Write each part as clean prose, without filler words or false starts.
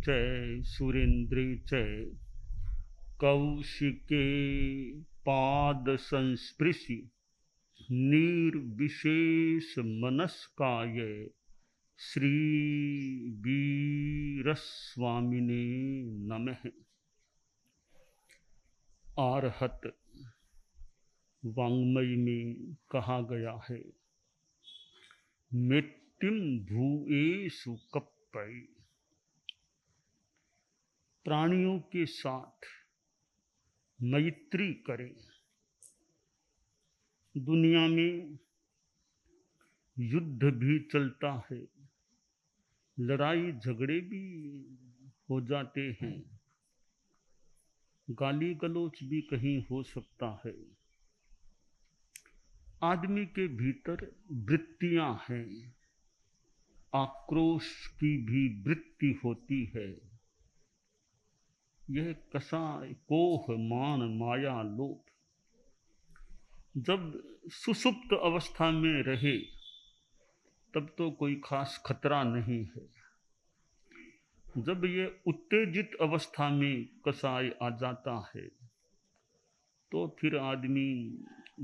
च सुरेन्द्रे च कौशिके पाद संस्पृशि निर्विशेष मनस्काय श्री वीरस्वामिने नमः। आर्हत वाङ्मय में कहा गया है, मृत्युम भूएषु कप्पै। प्राणियों के साथ मैत्री करें। दुनिया में युद्ध भी चलता है, लड़ाई झगड़े भी हो जाते हैं, गाली गलौज भी कहीं हो सकता है। आदमी के भीतर वृत्तियां हैं, आक्रोश की भी वृत्ति होती है। यह कसाय कोह मान माया लोभ जब सुसुप्त अवस्था में रहे तब तो कोई खास खतरा नहीं है। जब ये उत्तेजित अवस्था में कसाय आ जाता है तो फिर आदमी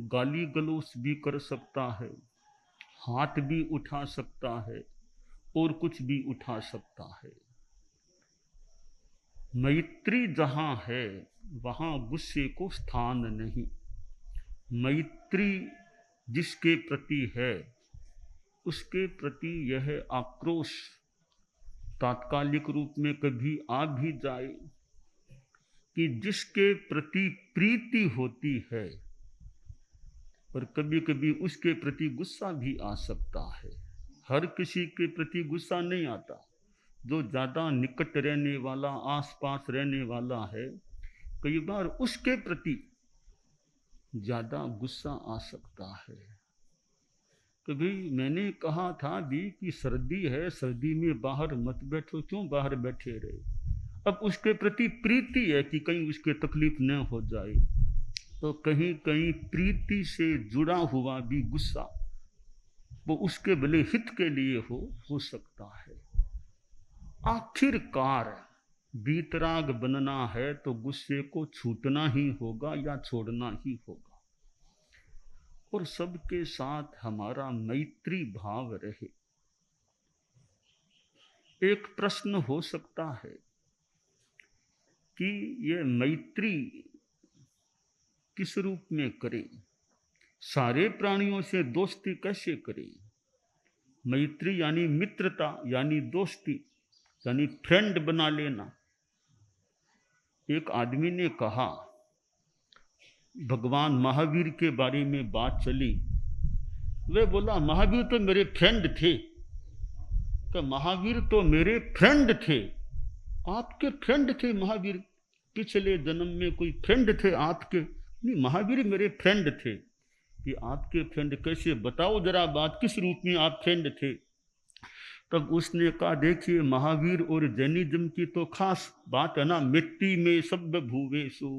गाली गलौज भी कर सकता है, हाथ भी उठा सकता है और कुछ भी उठा सकता है। मैत्री जहां है वहां गुस्से को स्थान नहीं। मैत्री जिसके प्रति है उसके प्रति यह आक्रोश तात्कालिक रूप में कभी आ भी जाए कि जिसके प्रति प्रीति होती है, और कभी कभी उसके प्रति गुस्सा भी आ सकता है। हर किसी के प्रति गुस्सा नहीं आता। जो ज़्यादा निकट रहने वाला, आसपास रहने वाला है, कई बार उसके प्रति ज़्यादा गुस्सा आ सकता है। कभी मैंने कहा था भी कि सर्दी है, सर्दी में बाहर मत बैठो, क्यों बाहर बैठे रहे। अब उसके प्रति प्रीति है कि कहीं उसके तकलीफ न हो जाए, तो कहीं कहीं प्रीति से जुड़ा हुआ भी गुस्सा वो उसके भले हित के लिए हो सकता है। आखिरकार वीतराग बनना है तो गुस्से को छूटना ही होगा या छोड़ना ही होगा, और सबके साथ हमारा मैत्री भाव रहे। एक प्रश्न हो सकता है कि ये मैत्री किस रूप में करें, सारे प्राणियों से दोस्ती कैसे करें। मैत्री यानी मित्रता, यानी दोस्ती, यानी फ्रेंड बना लेना। एक आदमी ने कहा, भगवान महावीर के बारे में बात चली, वे बोला महावीर तो मेरे फ्रेंड थे। तो महावीर तो मेरे फ्रेंड थे। आपके फ्रेंड थे महावीर? पिछले जन्म में कोई फ्रेंड थे आपके? नहीं, महावीर मेरे फ्रेंड थे। कि आपके फ्रेंड कैसे, बताओ जरा बात, किस रूप में आप फ्रेंड थे? तब उसने कहा, देखिए महावीर और जैनिज्म की तो खास बात है ना, मिट्टी में सब भूवेशु,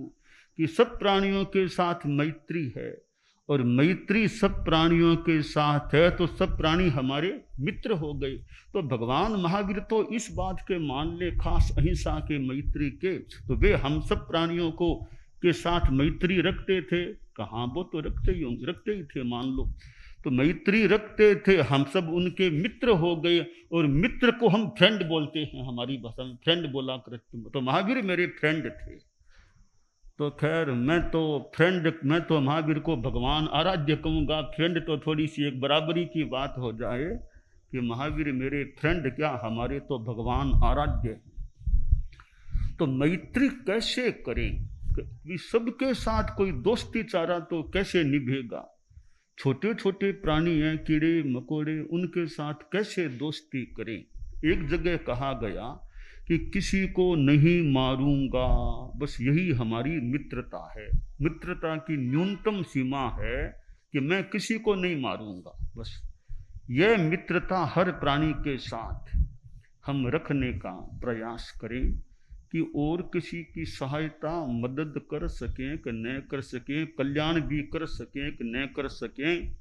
कि सब प्राणियों के साथ मैत्री है, और मैत्री सब प्राणियों के साथ है तो सब प्राणी हमारे मित्र हो गए। तो भगवान महावीर तो इस बात के मान ले, खास अहिंसा के मैत्री के, तो वे हम सब प्राणियों को के साथ मैत्री रखते थे। कहाँ, वो तो रखते ही थे मान लो। तो मैत्री रखते थे, हम सब उनके मित्र हो गए, और मित्र को हम फ्रेंड बोलते हैं, हमारी भाषा में फ्रेंड बोला करते। तो महावीर मेरे फ्रेंड थे। तो खैर मैं तो महावीर को भगवान आराध्य कहूँगा। फ्रेंड तो थोड़ी सी एक बराबरी की बात हो जाए कि महावीर मेरे फ्रेंड क्या, हमारे तो भगवान आराध्य। तो मैत्री कैसे करें कि सबके साथ कोई दोस्ती चारा तो कैसे निभेगा। छोटे छोटे प्राणी हैं, कीड़े मकोड़े, उनके साथ कैसे दोस्ती करें। एक जगह कहा गया कि किसी को नहीं मारूंगा, बस यही हमारी मित्रता है। मित्रता की न्यूनतम सीमा है कि मैं किसी को नहीं मारूंगा। बस यह मित्रता हर प्राणी के साथ हम रखने का प्रयास करें कि और किसी की सहायता मदद कर सकें कि न कर सकें, कल्याण भी कर सकें कि न कर सकें,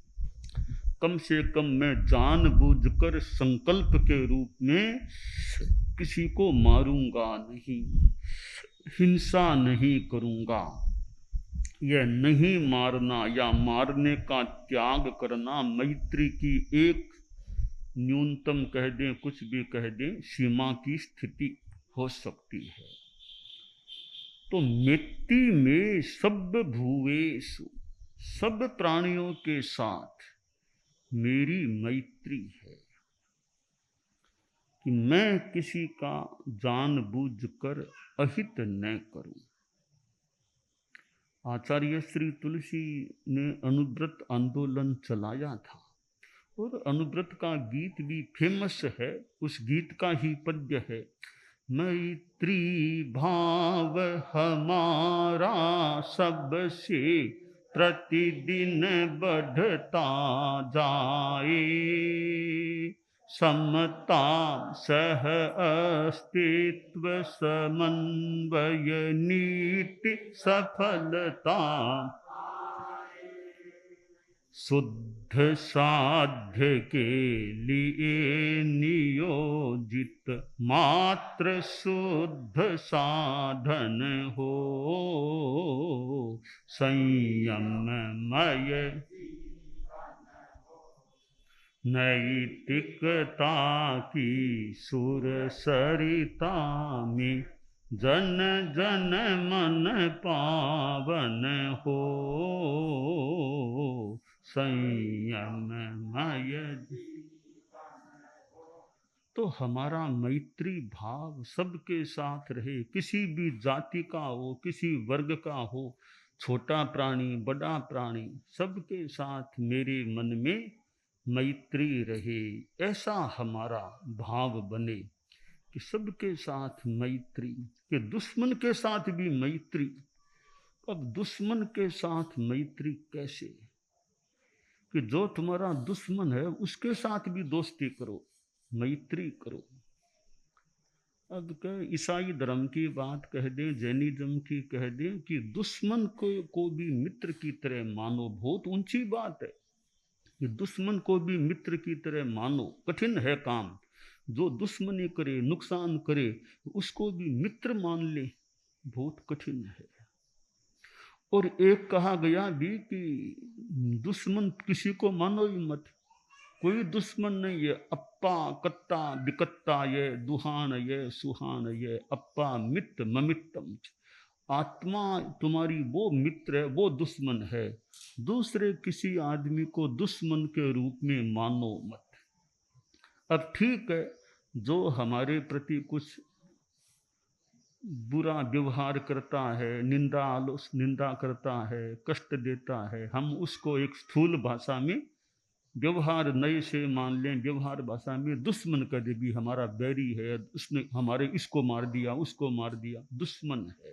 कम से कम मैं जानबूझकर संकल्प के रूप में किसी को मारूंगा नहीं, हिंसा नहीं करूंगा। यह नहीं मारना या मारने का त्याग करना मैत्री की एक न्यूनतम कह दें, कुछ भी कह दें, सीमा की स्थिति हो सकती है। तो मिट्टी में सब भूवेषु, सब प्राणियों के साथ मेरी मैत्री है कि मैं किसी का जानबूझकर अहित न करूं। आचार्य श्री तुलसी ने अनुव्रत आंदोलन चलाया था और अनुव्रत का गीत भी फेमस है। उस गीत का ही पद्य है, मैत्री भाव हमारा सबसे प्रतिदिन बढ़ता जाए, समता सह अस्तित्व समन्वय नीति सफलता, शुद्ध साध्य के लिए नियोजित मात्र शुद्ध साधन हो, संयममय नैतिकता की सुर सरिता में जन जन मन पावन हो, संयममय। तो हमारा मैत्री भाव सबके साथ रहे, किसी भी जाति का हो, किसी वर्ग का हो, छोटा प्राणी बड़ा प्राणी, सबके साथ मेरे मन में मैत्री रहे, ऐसा हमारा भाव बने कि सबके साथ मैत्री, कि दुश्मन के साथ भी मैत्री। अब दुश्मन के साथ मैत्री कैसे? कि जो तुम्हारा दुश्मन है उसके साथ भी दोस्ती करो, मैत्री करो। अब क्या ईसाई धर्म की बात कह दें, जैनिज्म की कह दें कि दुश्मन को भी मित्र की तरह मानो, बहुत ऊंची बात है कि दुश्मन को भी मित्र की तरह मानो। कठिन है काम, जो दुश्मनी करे, नुकसान करे, उसको भी मित्र मान ले, बहुत कठिन है। और एक कहा गया भी कि दुश्मन किसी को मानो ही मत, कोई दुश्मन नहीं है। अप्पा कत्ता बिकत्ता ये दुहान ये सुहान ये अप्पा मित ममित्तम, आत्मा तुम्हारी वो मित्र है, वो दुश्मन है। दूसरे किसी आदमी को दुश्मन के रूप में मानो मत। अब ठीक है, जो हमारे प्रति कुछ बुरा व्यवहार करता है, निंदा करता है, कष्ट देता है, हम उसको एक स्थूल भाषा में व्यवहार नए से मान लें, व्यवहार भाषा में दुश्मन कर दे, भी हमारा बैरी है, उसने हमारे इसको मार दिया, उसको मार दिया, दुश्मन है।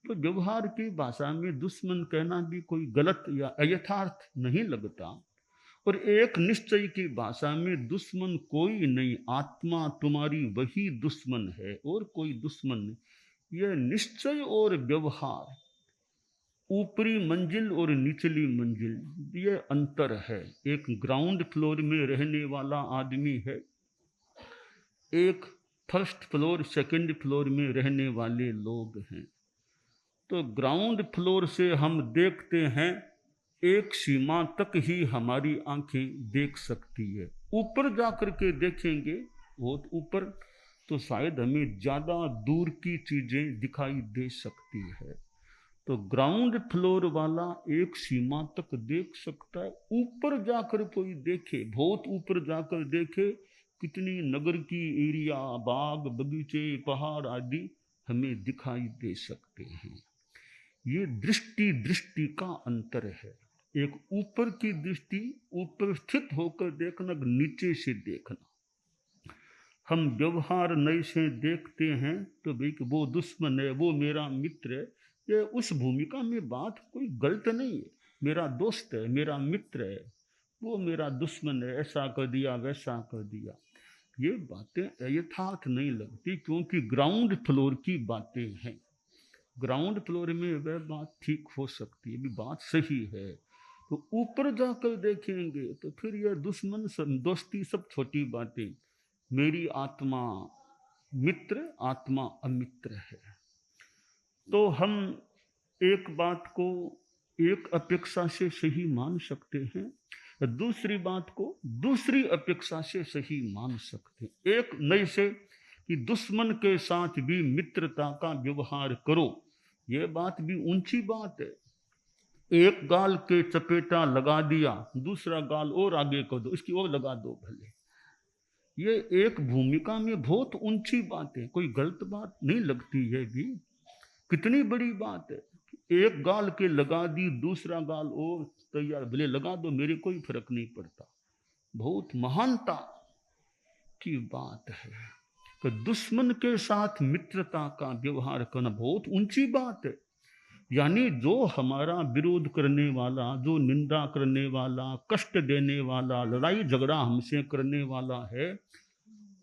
तो व्यवहार की भाषा में दुश्मन कहना भी कोई गलत या अयथार्थ नहीं लगता। और एक निश्चय की भाषा में दुश्मन कोई नहीं, आत्मा तुम्हारी वही दुश्मन है और कोई दुश्मन नहीं। यह निश्चय और व्यवहार, ऊपरी मंजिल और निचली मंजिल, ये अंतर है। एक ग्राउंड फ्लोर में रहने वाला आदमी है, एक फर्स्ट फ्लोर सेकंड फ्लोर में रहने वाले लोग हैं। तो ग्राउंड फ्लोर से हम देखते हैं, एक सीमा तक ही हमारी आंखें देख सकती है। ऊपर जाकर के देखेंगे, बहुत ऊपर, तो शायद हमें ज़्यादा दूर की चीज़ें दिखाई दे सकती है। तो ग्राउंड फ्लोर वाला एक सीमा तक देख सकता है। ऊपर जाकर कोई देखे, बहुत ऊपर जाकर देखे, कितनी नगर की एरिया, बाग बगीचे, पहाड़ आदि हमें दिखाई दे सकते हैं। ये दृष्टि का अंतर है। एक ऊपर की दृष्टि, ऊपर स्थित होकर देखना, नीचे से देखना। हम व्यवहार नए से देखते हैं तो भाई वो दुश्मन है, वो मेरा मित्र है, ये उस भूमिका में बात कोई गलत नहीं है। मेरा दोस्त है, मेरा मित्र है, वो मेरा दुश्मन है, ऐसा कर दिया वैसा कर दिया, ये बातें यथार्थ नहीं लगती, क्योंकि ग्राउंड फ्लोर की बातें हैं। ग्राउंड फ्लोर में वह बात ठीक हो सकती है, भी बात सही है। तो ऊपर जाकर देखेंगे तो फिर यह दुश्मन दोस्ती सब छोटी बातें। मेरी आत्मा मित्र आत्मा अमित्र है। तो हम एक बात को एक अपेक्षा से सही मान सकते हैं, दूसरी बात को दूसरी अपेक्षा से सही मान सकते हैं। एक नए से कि दुश्मन के साथ भी मित्रता का व्यवहार करो, यह बात भी ऊंची बात है। एक गाल के चपेटा लगा दिया, दूसरा गाल और आगे कर दो, इसकी और लगा दो भले। ये एक भूमिका में बहुत ऊंची बात है, कोई गलत बात नहीं लगती। ये भी कितनी बड़ी बात है। एक गाल के लगा दी, दूसरा गाल और तैयार, भले लगा दो, मेरे कोई फर्क नहीं पड़ता। बहुत महानता की बात है कि दुश्मन के साथ मित्रता का व्यवहार करना बहुत ऊंची बात है। यानी जो हमारा विरोध करने वाला, जो निंदा करने वाला, कष्ट देने वाला, लड़ाई झगड़ा हमसे करने वाला है,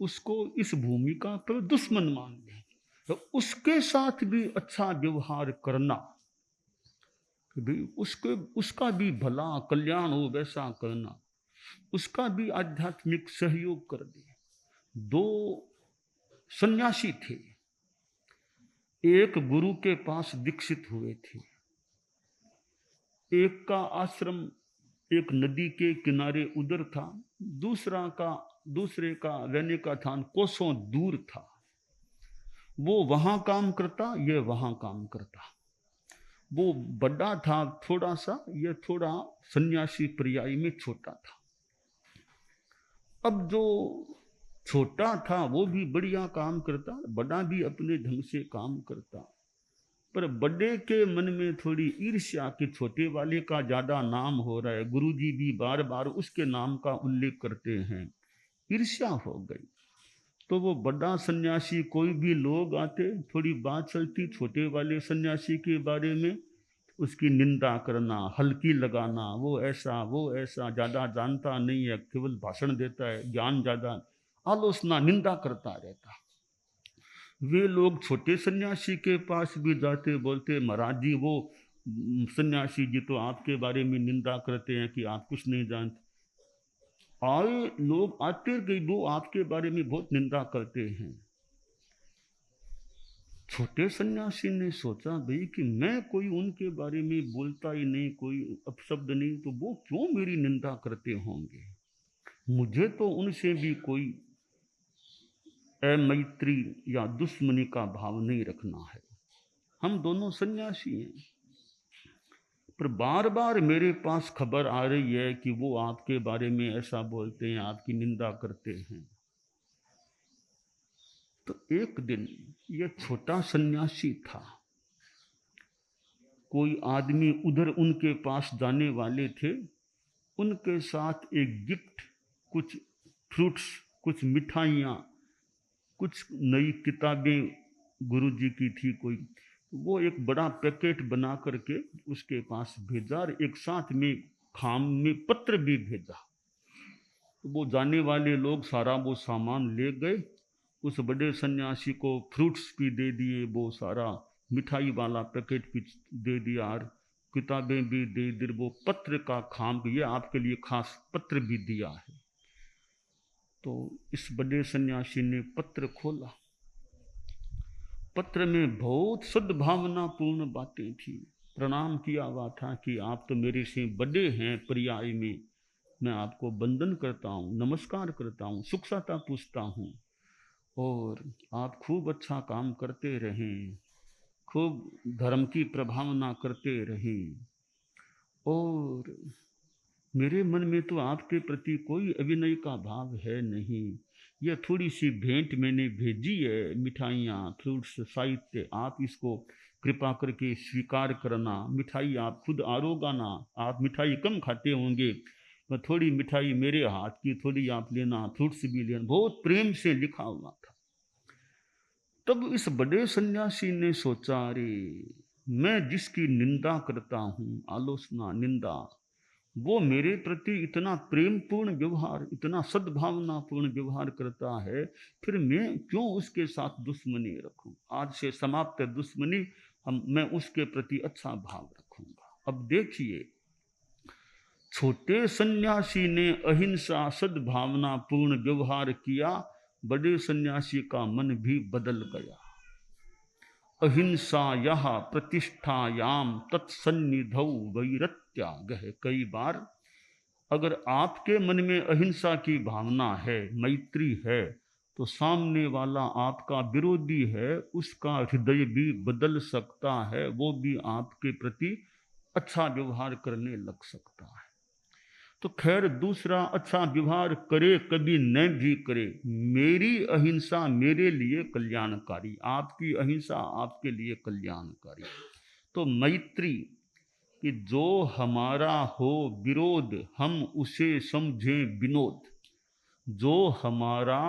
उसको इस भूमिका पर दुश्मन मान लें, तो उसके साथ भी अच्छा व्यवहार करना, उसका भी भला कल्याण हो वैसा करना, उसका भी आध्यात्मिक सहयोग कर दे। दो सन्यासी थे, एक गुरु के पास दीक्षित हुए थे। एक का आश्रम एक नदी के किनारे उधर था, दूसरे का रहने का स्थान कोसों दूर था। वो वहां काम करता, ये वहां काम करता। वो बड़ा था थोड़ा सा, ये थोड़ा सन्यासी पर्याय में छोटा था। अब जो छोटा था वो भी बढ़िया काम करता, बड़ा भी अपने ढंग से काम करता, पर बड़े के मन में थोड़ी ईर्ष्या कि छोटे वाले का ज्यादा नाम हो रहा है, गुरुजी भी बार बार उसके नाम का उल्लेख करते हैं, ईर्ष्या हो गई। तो वो बड़ा सन्यासी, कोई भी लोग आते, थोड़ी बात चलती छोटे वाले सन्यासी के बारे में, उसकी निंदा करना, हल्की लगाना, वो ऐसा ज्यादा जानता नहीं है, केवल भाषण देता है, ज्ञान ज्यादा, आलोचना निंदा करता रहता। वे लोग छोटे सन्यासी के पास भी जाते, बोलते महाराज जी वो सन्यासी जी तो आपके बारे में निंदा करते हैं कि आप कुछ नहीं जानते। आए लोग आते गए, वो आपके बारे में बहुत निंदा करते हैं। छोटे सन्यासी ने सोचा भाई कि मैं कोई उनके बारे में बोलता ही नहीं, कोई अपशब्द नहीं, तो वो क्यों मेरी निंदा करते होंगे। मुझे तो उनसे भी कोई मैत्री या दुश्मनी का भाव नहीं रखना है, हम दोनों सन्यासी हैं। पर बार बार मेरे पास खबर आ रही है कि वो आपके बारे में ऐसा बोलते हैं, आपकी निंदा करते हैं। तो एक दिन ये छोटा सन्यासी था, कोई आदमी उधर उनके पास जाने वाले थे, उनके साथ एक गिफ्ट, कुछ फ्रूट्स, कुछ मिठाइयाँ, कुछ नई किताबें गुरुजी की थी कोई, वो एक बड़ा पैकेट बना करके उसके पास भेजा, और एक साथ में खाम में पत्र भी भेजा। वो जाने वाले लोग सारा वो सामान ले गए, उस बड़े सन्यासी को फ्रूट्स भी दे दिए, वो सारा मिठाई वाला पैकेट भी दे दिया, और किताबें भी दे दी, वो पत्र का खाम भी, ये आपके लिए खास पत्र भी दिया है। तो इस बड़े सन्यासी ने पत्र खोला, पत्र में बहुत सद्भावना पूर्ण बातें थी। प्रणाम किया हुआ था कि आप तो मेरे से बड़े हैं पर्याय में, मैं आपको वंदन करता हूँ, नमस्कार करता हूँ, सुख साता पूछता हूँ, और आप खूब अच्छा काम करते रहें, खूब धर्म की प्रभावना करते रहें, और मेरे मन में तो आपके प्रति कोई अभिनय का भाव है नहीं। यह थोड़ी सी भेंट मैंने भेजी है, मिठाइयाँ, फ्रूट्स, साहित्य, आप इसको कृपा करके स्वीकार करना। मिठाई आप खुद आरोगाना, आप मिठाई कम खाते होंगे, तो थोड़ी मिठाई मेरे हाथ की थोड़ी आप लेना, फ्रूट्स भी लेना, बहुत प्रेम से लिखा हुआ था। तब इस बड़े सन्यासी ने सोचा, अरे मैं जिसकी निंदा करता हूँ, आलोचना, निंदा, वो मेरे प्रति इतना प्रेम पूर्ण व्यवहार, इतना सद्भावना पूर्ण व्यवहार करता है, फिर मैं क्यों उसके साथ दुश्मनी रखूं। आज से समाप्त है दुश्मनी, मैं उसके प्रति अच्छा भाव रखूंगा। अब देखिए, छोटे सन्यासी ने अहिंसा सद्भावना पूर्ण व्यवहार किया, बड़े सन्यासी का मन भी बदल गया। अहिंसा यह प्रतिष्ठायाम तत्सन्निधौ वैरत्यागः। कई बार अगर आपके मन में अहिंसा की भावना है, मैत्री है, तो सामने वाला आपका विरोधी है, उसका हृदय भी बदल सकता है, वो भी आपके प्रति अच्छा व्यवहार करने लग सकता है। तो खैर, दूसरा अच्छा व्यवहार करे कभी न भी करे, मेरी अहिंसा मेरे लिए कल्याणकारी, आपकी अहिंसा आपके लिए कल्याणकारी। तो मैत्री कि जो हमारा हो विरोध हम उसे समझें विनोद, जो हमारा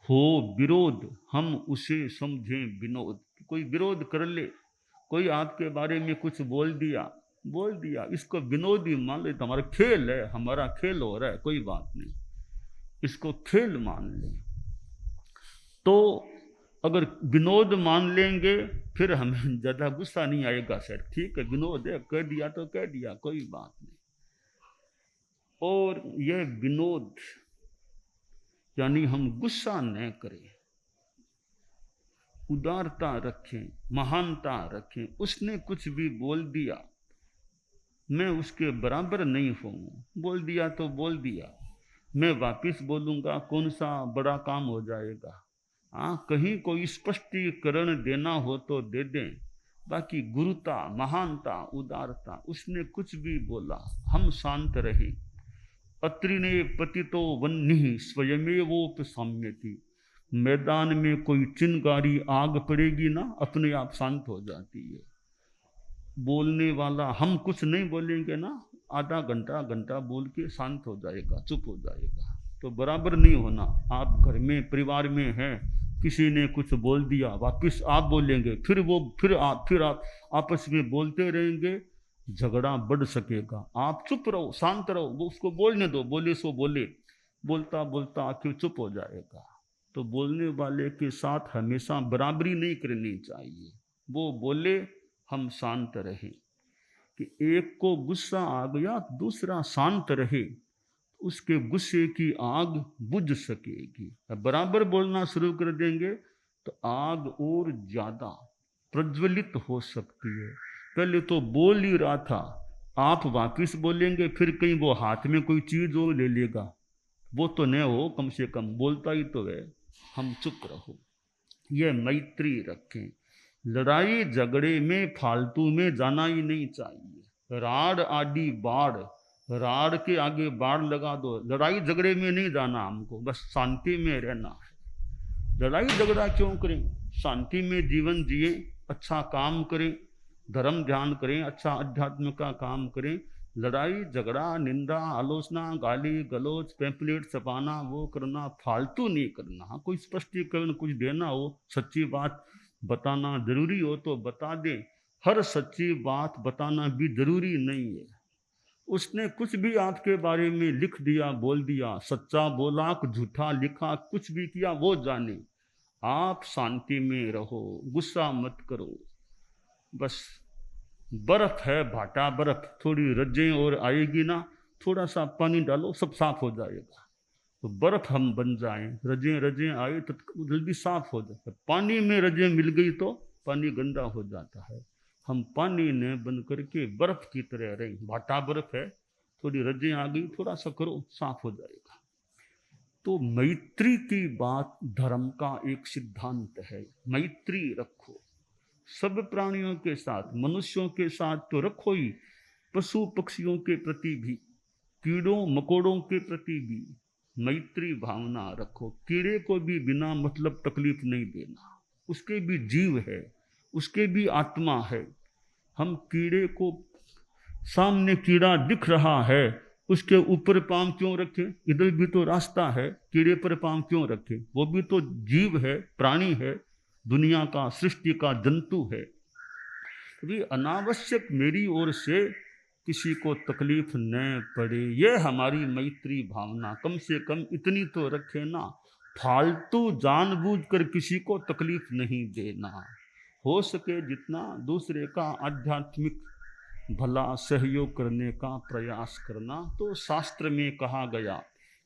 हो विरोध हम उसे समझें विनोद। कोई विरोध कर ले, कोई आपके बारे में कुछ बोल दिया, इसको विनोद ही मान ले, तो हमारा खेल है, हमारा खेल हो रहा है, कोई बात नहीं, इसको खेल मान लें। तो अगर विनोद मान लेंगे फिर हमें ज़्यादा गुस्सा नहीं आएगा, सर ठीक है विनोद है, कह दिया तो कह दिया, कोई बात नहीं। और यह विनोद यानी हम गुस्सा न करें, उदारता रखें, महानता रखें। उसने कुछ भी बोल दिया, मैं उसके बराबर नहीं हूँ, बोल दिया तो बोल दिया, मैं वापिस बोलूँगा, कौन सा बड़ा काम हो जाएगा। हाँ, कहीं कोई स्पष्टीकरण देना हो तो दे दें, बाकी गुरुता, महानता, उदारता, उसने कुछ भी बोला हम शांत रहे। अत्रिने पतितो वह्निः स्वयमेवोपशाम्यति। मैदान में कोई चिंगारी आग पड़ेगी ना, अपने आप शांत हो जाती है। बोलने वाला, हम कुछ नहीं बोलेंगे ना, आधा घंटा बोल के शांत हो जाएगा, चुप हो जाएगा। तो बराबर नहीं होना। आप घर में परिवार में हैं, किसी ने कुछ बोल दिया, वापिस आप बोलेंगे, फिर आप आपस में बोलते रहेंगे, झगड़ा बढ़ सकेगा। आप चुप रहो, शांत रहो, वो उसको बोलने दो, बोले सो बोले, बोलता बोलता आखिर चुप हो जाएगा। तो बोलने वाले के साथ हमेशा बराबरी नहीं करनी चाहिए। वो बोले, हम शांत रहे। कि एक को गुस्सा आ गया, दूसरा शांत रहे, उसके गुस्से की आग बुझ सकेगी। बराबर बोलना शुरू कर देंगे तो आग और ज्यादा प्रज्वलित हो सकती है। पहले तो बोल ही रहा था, आप वापिस बोलेंगे, फिर कहीं वो हाथ में कोई चीज और ले लेगा, वो तो न हो, कम से कम बोलता ही तो है। हम चुप रहो, यह मैत्री रखें। लड़ाई झगड़े में फालतू में जाना ही नहीं चाहिए। राड़ आदि बाढ़, राड़ के आगे बाढ़ लगा दो, लड़ाई झगड़े में नहीं जाना हमको, बस शांति में रहना है। लड़ाई झगड़ा क्यों करें, शांति में जीवन जिए, अच्छा काम करें, धर्म ध्यान करें, अच्छा अध्यात्म का काम करें। लड़ाई झगड़ा, निंदा, आलोचना, गाली गलौज, पैम्पलेट छपाना, वो करना फालतू नहीं करना। कोई स्पष्टीकरण कुछ देना हो, सच्ची बात बताना जरूरी हो तो बता दें, हर सच्ची बात बताना भी जरूरी नहीं है। उसने कुछ भी आपके बारे में लिख दिया, बोल दिया, सच्चा बोला कि झूठा लिखा, कुछ भी किया, वो जाने। आप शांति में रहो, गुस्सा मत करो। बस बर्फ है, भाटा बर्फ, थोड़ी रज्जें और आएगी ना, थोड़ा सा पानी डालो, सब साफ हो जाएगा। तो बर्फ हम बन जाएं, रजें आए तो जल्दी साफ हो जाता है। पानी में रजें मिल गई तो पानी गंदा हो जाता है। हम पानी ने बन करके बर्फ की तरह रहे, भाटा बर्फ है, थोड़ी रजें आ गई, थोड़ा सा करो, साफ हो जाएगा। तो मैत्री की बात धर्म का एक सिद्धांत है। मैत्री रखो सब प्राणियों के साथ, मनुष्यों के साथ तो रखो ही, पशु पक्षियों के प्रति भी, कीड़ों मकोड़ों के प्रति भी मैत्री भावना रखो। कीड़े को भी बिना मतलब तकलीफ नहीं देना, उसके भी जीव है, उसके भी आत्मा है। हम कीड़े को, सामने कीड़ा दिख रहा है, उसके ऊपर पांव क्यों रखें, इधर भी तो रास्ता है, कीड़े पर पांव क्यों रखें, वो भी तो जीव है, प्राणी है, दुनिया का, सृष्टि का जंतु है। तो अनावश्यक मेरी ओर से किसी को तकलीफ न पड़े, ये हमारी मैत्री भावना कम से कम इतनी तो रखे ना, फालतू जानबूझकर किसी को तकलीफ नहीं देना। हो सके जितना दूसरे का आध्यात्मिक भला सहयोग करने का प्रयास करना। तो शास्त्र में कहा गया,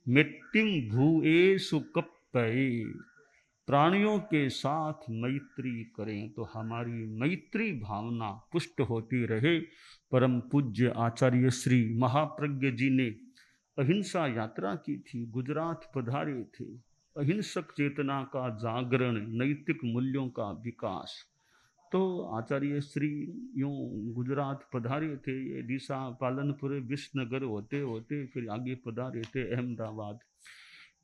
मेट्टिं भूयेषु पए। प्राणियों के साथ मैत्री करें तो हमारी मैत्री भावना पुष्ट होती रहे। परम पूज्य आचार्य श्री महाप्रज्ञ जी ने अहिंसा यात्रा की थी, गुजरात पधारे थे। अहिंसक चेतना का जागरण, नैतिक मूल्यों का विकास। तो आचार्य श्री यूँ गुजरात पधारे थे, ये डीसा पालनपुर विसनगर होते होते फिर आगे पधारे थे अहमदाबाद।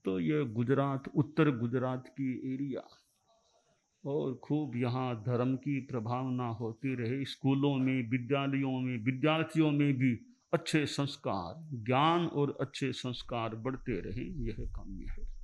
तो ये गुजरात, उत्तर गुजरात की एरिया, और खूब यहाँ धर्म की प्रभावना होती रहे। स्कूलों में, विद्यालयों में, विद्यार्थियों में भी अच्छे संस्कार, ज्ञान और अच्छे संस्कार बढ़ते रहे, यह काम्य है।